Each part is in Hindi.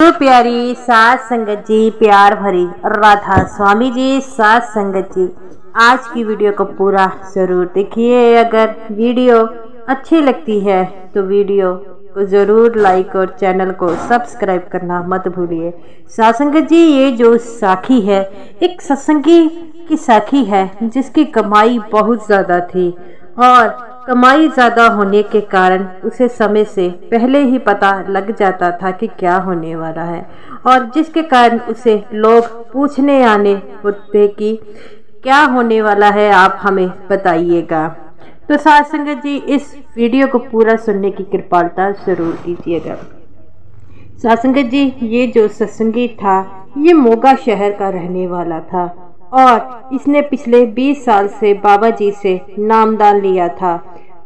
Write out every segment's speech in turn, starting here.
तो प्यारी सात संगत जी, प्यार भरी राधा स्वामी जी, सात संगत जी, आज की वीडियो को पूरा जरूर देखिए। अगर वीडियो अच्छी लगती है तो वीडियो को ज़रूर लाइक और चैनल को सब्सक्राइब करना मत भूलिए। सात संगत जी, ये जो साखी है एक सत्संगी की साखी है जिसकी कमाई बहुत ज़्यादा थी और कमाई ज़्यादा होने के कारण उसे समय से पहले ही पता लग जाता था कि क्या होने वाला है, और जिसके कारण उसे लोग पूछने आने होते कि क्या होने वाला है, आप हमें बताइएगा। तो सात संगत जी, इस वीडियो को पूरा सुनने की कृपालता जरूर कीजिएगा। सात संगत जी, ये जो सत्संगी था ये मोगा शहर का रहने वाला था और इसने पिछले 20 साल से बाबा जी से नामदान लिया था।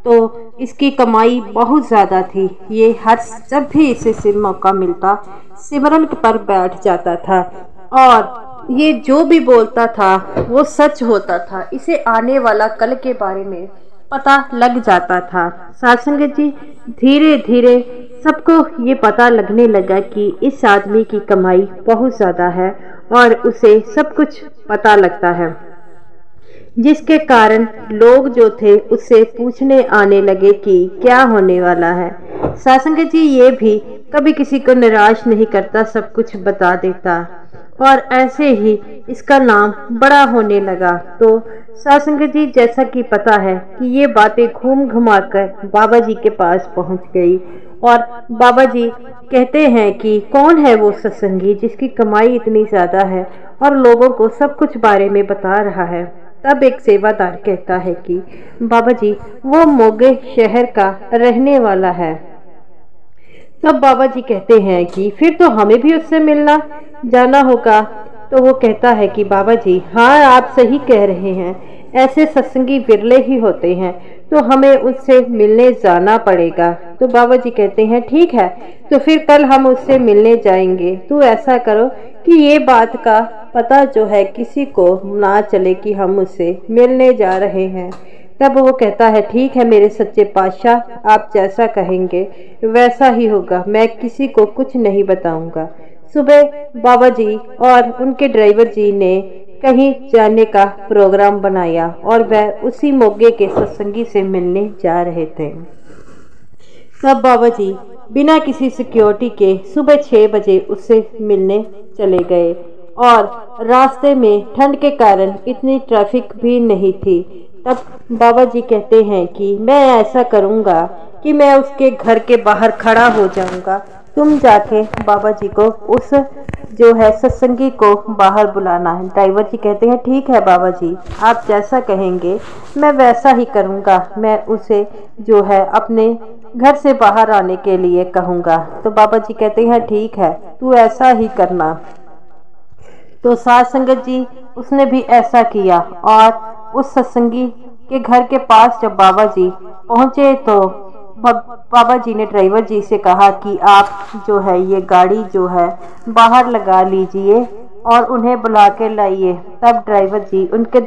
तो इसकी कमाई बहुत ज़्यादा थी। ये हर जब भी इसे मौका मिलता सिमरन पर बैठ जाता था और ये जो भी बोलता था वो सच होता था। इसे आने वाला कल के बारे में पता लग जाता था। सात संगत जी, धीरे धीरे सबको ये पता लगने लगा कि इस आदमी की कमाई बहुत ज़्यादा है और उसे सब कुछ पता लगता है, जिसके कारण लोग जो थे उससे पूछने आने लगे कि क्या होने वाला है। सात संगत जी, ये भी कभी किसी को निराश नहीं करता, सब कुछ बता देता और ऐसे ही इसका नाम बड़ा होने लगा। तो सात संगत जी, जैसा कि पता है कि ये बातें घूम घुमा कर बाबा जी के पास पहुंच गई और बाबा जी कहते हैं कि कौन है वो सत्संगी जिसकी कमाई इतनी ज़्यादा है और लोगों को सब कुछ बारे में बता रहा है। तब एक सेवादार कहता है कि बाबा जी, वो मोगे शहर का रहने वाला है। तब बाबा जी कहते हैं कि फिर तो हमें भी उससे मिलना जाना होगा। तो वो कहता है कि बाबा जी, हाँ आप सही कह रहे हैं, ऐसे सत्संगी विरले ही होते हैं, तो हमें उससे मिलने जाना पड़ेगा। तो बाबा जी कहते हैं ठीक है, तो फिर कल हम उससे मिलने जाएंगे। तो ऐसा करो कि ये बात का पता जो है किसी को ना चले कि हम उससे मिलने जा रहे हैं। तब वो कहता है ठीक है मेरे सच्चे पातशाह, आप जैसा कहेंगे वैसा ही होगा, मैं किसी को कुछ नहीं बताऊंगा। सुबह बाबा जी और उनके ड्राइवर जी ने कहीं जाने का प्रोग्राम बनाया और वह उसी मोगे के सत्संगी से मिलने जा रहे थे। तब बाबा जी बिना किसी सिक्योरिटी के सुबह 6 बजे उससे मिलने चले गए और रास्ते में ठंड के कारण इतनी ट्रैफिक भी नहीं थी। तब बाबा जी कहते हैं कि मैं ऐसा करूँगा कि मैं उसके घर के बाहर खड़ा हो जाऊँगा, तुम जाके बाबा जी को उस जो है सत्संगी को बाहर बुलाना है। ड्राइवर जी कहते हैं ठीक है बाबा जी, आप जैसा कहेंगे मैं वैसा ही करूँगा, मैं उसे जो है अपने घर से बाहर आने के लिए कहूँगा। तो बाबा जी कहते हैं ठीक है, तू ऐसा ही करना। तो सात संगत जी, उसने भी ऐसा किया और उस सत्संगी के घर के पास जब बाबा जी पहुँचे तो बाबा जी ने ड्राइवर जी से कहा कि आप जो है ये गाड़ी जो है बाहर लगा लीजिए और उन्हें बुला के लाइए। तब ड्राइवर जी उनके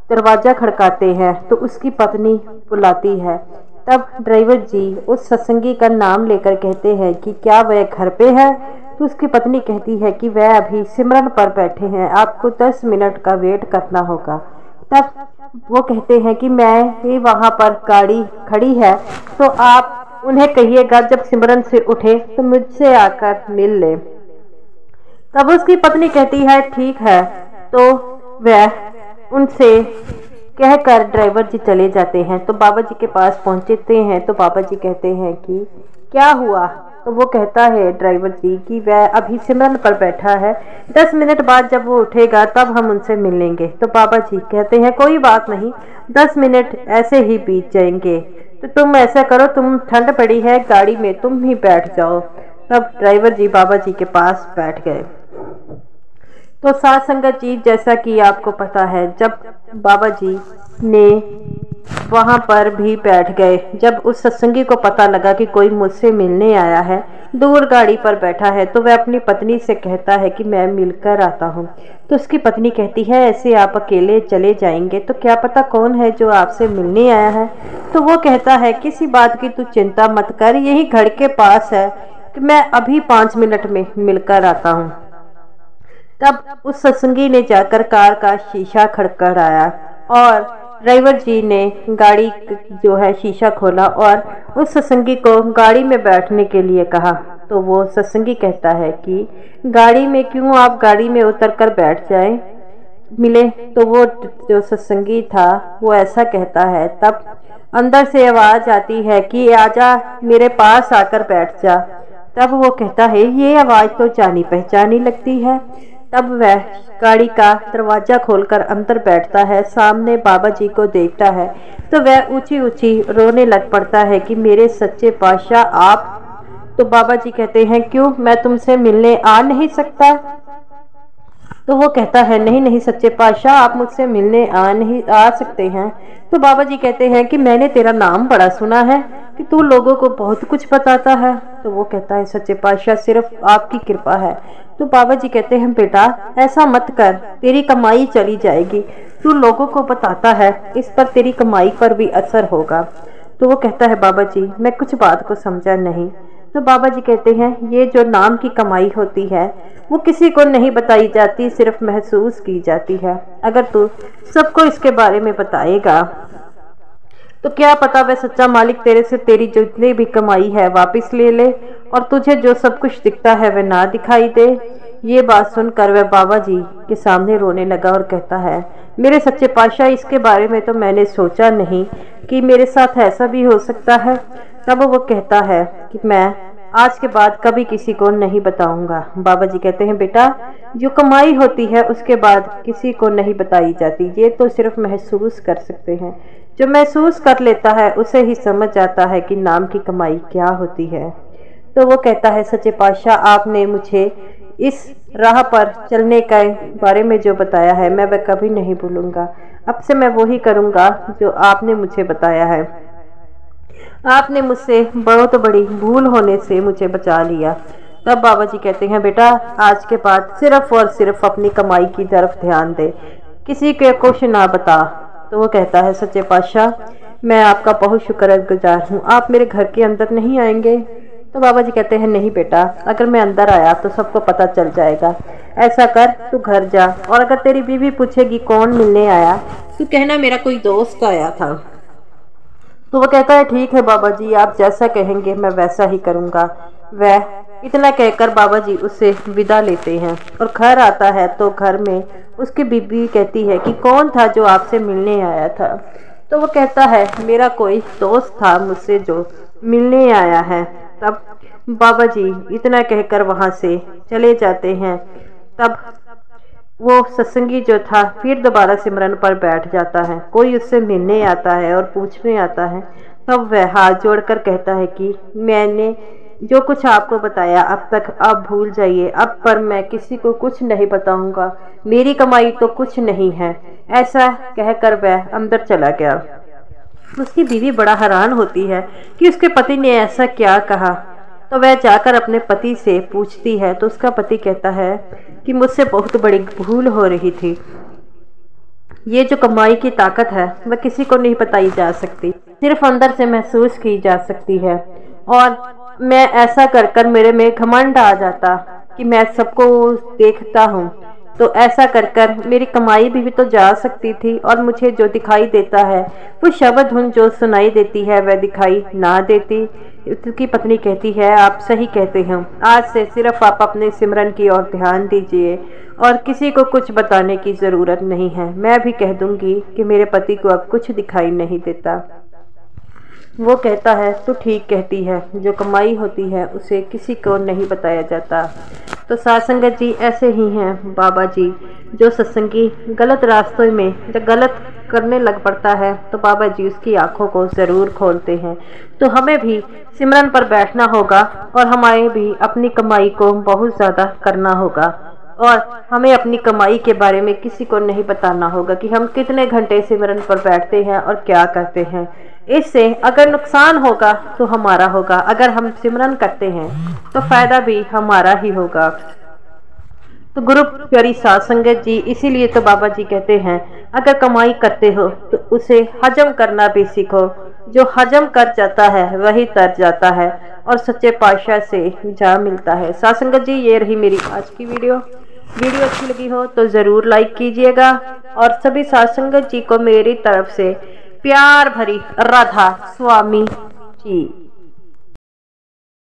दरवाज़ा खड़काते हैं तो उसकी पत्नी बुलाती है। तब ड्राइवर जी उस सत्संगी का नाम लेकर कहते हैं कि क्या वह घर पे है। तो उसकी पत्नी कहती है कि वह अभी सिमरन पर बैठे हैं, आपको 10 मिनट का वेट करना होगा। तब वो कहते हैं कि मैं ही वहाँ पर गाड़ी खड़ी है, तो आप उन्हें कहिएगा जब सिमरन से उठे तो मुझसे आकर मिल ले। तब उसकी पत्नी कहती है ठीक है। तो वह उनसे कहकर ड्राइवर जी चले जाते हैं। तो बाबा जी के पास पहुँचते हैं तो बाबा जी कहते हैं कि क्या हुआ। तो वो कहता है ड्राइवर जी कि वह अभी सिमरन पर बैठा है, 10 मिनट बाद जब वो उठेगा तब हम उनसे मिलेंगे। तो बाबा जी कहते हैं कोई बात नहीं, 10 मिनट ऐसे ही बीत जाएंगे, तो तुम ऐसा करो, तुम ठंड पड़ी है गाड़ी में, तुम ही बैठ जाओ। तब ड्राइवर जी बाबा जी के पास बैठ गए। तो सात संगत जी, जैसा कि आपको पता है, जब बाबा जी ने वहाँ पर भी बैठ गए, जब उस सत्संगी को पता लगा कि कोई मुझसे मिलने आया है, दूर गाड़ी पर बैठा है, तो वह अपनी पत्नी से कहता है कि मैं मिलकर आता हूँ। तो उसकी पत्नी कहती है ऐसे आप अकेले चले जाएंगे तो क्या पता कौन है जो आपसे मिलने आया है। तो वो कहता है किसी बात की तू चिंता मत कर, यही घर के पास है, कि मैं अभी 5 मिनट में मिलकर आता हूँ। तब उस सत्संगी ने जाकर कार का शीशा खड़खड़ाया और ड्राइवर जी ने गाड़ी जो है शीशा खोला और उस सत्संगी को गाड़ी में बैठने के लिए कहा। तो वो सत्संगी कहता है कि गाड़ी में क्यों, आप गाड़ी में उतरकर बैठ जाएं। मिले तो वो जो सत्संगी था वो ऐसा कहता है। तब अंदर से आवाज आती है कि आजा, मेरे पास आकर बैठ जा। तब वो कहता है ये आवाज तो जानी पहचानी लगती है। तब वह गाड़ी का दरवाजा खोलकर अंदर बैठता है, सामने बाबा जी को देखता है तो वह ऊंची ऊंची रोने लग पड़ता है कि मेरे सच्चे पातशाह आप। तो बाबा जी कहते हैं क्यों, मैं तुमसे मिलने आ नहीं सकता। तो वो कहता है नहीं नहीं सच्चे पातशाह, आप मुझसे मिलने आ सकते हैं। तो बाबा जी कहते हैं कि मैंने तेरा नाम बड़ा सुना है कि तू लोगों को बहुत कुछ बताता है। तो वो कहता है सच्चे पातशाह सिर्फ आपकी कृपा है। तो बाबा जी कहते हैं बेटा ऐसा मत कर, तेरी कमाई चली जाएगी, तू लोगों को बताता है इस पर तेरी कमाई पर भी असर होगा। तो वो कहता है बाबा जी मैं कुछ बात को समझा नहीं। तो बाबा जी कहते हैं ये जो नाम की कमाई होती है वो किसी को नहीं बताई जाती, सिर्फ महसूस की जाती है। अगर तू सबको इसके बारे में बताएगा तो क्या पता वह सच्चा मालिक तेरे से तेरी जितनी भी कमाई है वापस ले ले और तुझे जो सब कुछ दिखता है वह ना दिखाई दे। ये बात सुनकर वह बाबा जी के सामने रोने लगा और कहता है मेरे सच्चे पातशाह इसके बारे में तो मैंने सोचा नहीं कि मेरे साथ ऐसा भी हो सकता है। तब वो कहता है कि मैं आज के बाद कभी किसी को नहीं बताऊंगा। बाबा जी कहते हैं बेटा जो कमाई होती है उसके बाद किसी को नहीं बताई जाती, ये तो सिर्फ महसूस कर सकते हैं। जो महसूस कर लेता है उसे ही समझ आता है कि नाम की कमाई क्या होती है। तो वो कहता है सच्चे पातशाह आपने मुझे इस राह पर चलने के बारे में जो बताया है मैं वह कभी नहीं भूलूंगा। अब से मैं वही करूंगा जो आपने मुझे बताया है। आपने मुझसे बहुत बड़ी भूल होने से मुझे बचा लिया। तब बाबा जी कहते हैं बेटा आज के बाद सिर्फ और सिर्फ अपनी कमाई की तरफ ध्यान दे, किसी के कुछ ना बता। तो वो कहता है सच्चे पातशाह मैं आपका बहुत शुक्रगुजार हूँ, आप मेरे घर के अंदर नहीं आएंगे। तो बाबा जी कहते हैं नहीं बेटा अगर मैं अंदर आया तो सबको पता चल जाएगा। ऐसा कर तू घर जा और अगर तेरी बीवी पूछेगी कौन मिलने आया तो कहना मेरा कोई दोस्त आया था। तो वो कहता है ठीक है बाबा जी आप जैसा कहेंगे मैं वैसा ही करूँगा। वह इतना कहकर बाबा जी उससे विदा लेते हैं और घर आता है तो घर में उसकी बीबी कहती है कि कौन था जो आपसे मिलने आया था। तो वो कहता है मेरा कोई दोस्त था मुझसे जो मिलने आया है। तब बाबा जी इतना कहकर वहाँ से चले जाते हैं। तब वो सत्संगी जो था फिर दोबारा सिमरन पर बैठ जाता है। कोई उससे मिलने आता है और पूछने आता है। तब वह हाथ जोड़कर कहता है कि मैंने जो कुछ आपको बताया अब तक आप भूल जाइए, अब पर मैं किसी को कुछ नहीं बताऊंगा, मेरी कमाई तो कुछ नहीं है। ऐसा कहकर वह अंदर चला गया। उसकी बीवी बड़ा हैरान होती है कि उसके पति ने ऐसा क्या कहा। तो वह जाकर अपने पति से पूछती है तो उसका पति कहता है कि मुझसे बहुत बड़ी भूल हो रही थी। ये जो कमाई की ताकत है वह किसी को नहीं बताई जा सकती, सिर्फ अंदर से महसूस की जा सकती है। और मैं ऐसा कर कर मेरे में घमंड आ जाता कि मैं सबको देखता हूँ, तो ऐसा कर कर मेरी कमाई भी तो जा सकती थी और मुझे जो दिखाई देता है वो शब्द धुन जो सुनाई देती है वह दिखाई ना देती। उसकी पत्नी कहती है आप सही कहते हैं, आज से सिर्फ आप अपने सिमरन की ओर ध्यान दीजिए और किसी को कुछ बताने की ज़रूरत नहीं है। मैं भी कह दूंगी कि मेरे पति को अब कुछ दिखाई नहीं देता। वो कहता है तू ठीक कहती है, जो कमाई होती है उसे किसी को नहीं बताया जाता। तो साथ संगत जी ऐसे ही हैं बाबा जी, जो सत्संगी गलत रास्तों में जब गलत करने लग पड़ता है तो बाबा जी उसकी आंखों को ज़रूर खोलते हैं। तो हमें भी सिमरन पर बैठना होगा और हमारे भी अपनी कमाई को बहुत ज़्यादा करना होगा और हमें अपनी कमाई के बारे में किसी को नहीं बताना होगा कि हम कितने घंटे सिमरन पर बैठते हैं और क्या करते हैं। इससे अगर नुकसान होगा तो हमारा होगा, अगर हम सिमरन करते हैं तो फायदा भी हमारा ही होगा। तो गुरु प्यारी साध संगत जी, इसीलिए तो बाबा जी कहते हैं अगर कमाई करते हो तो उसे हजम करना भी सीखो। जो हजम कर जाता है वही तर जाता है और सच्चे पातशाह से जा मिलता है। साथ संगत जी, ये रही मेरी आज की वीडियो अच्छी लगी हो तो ज़रूर लाइक कीजिएगा और सभी साथ संगत जी को मेरी तरफ से प्यार भरी राधा स्वामी जी।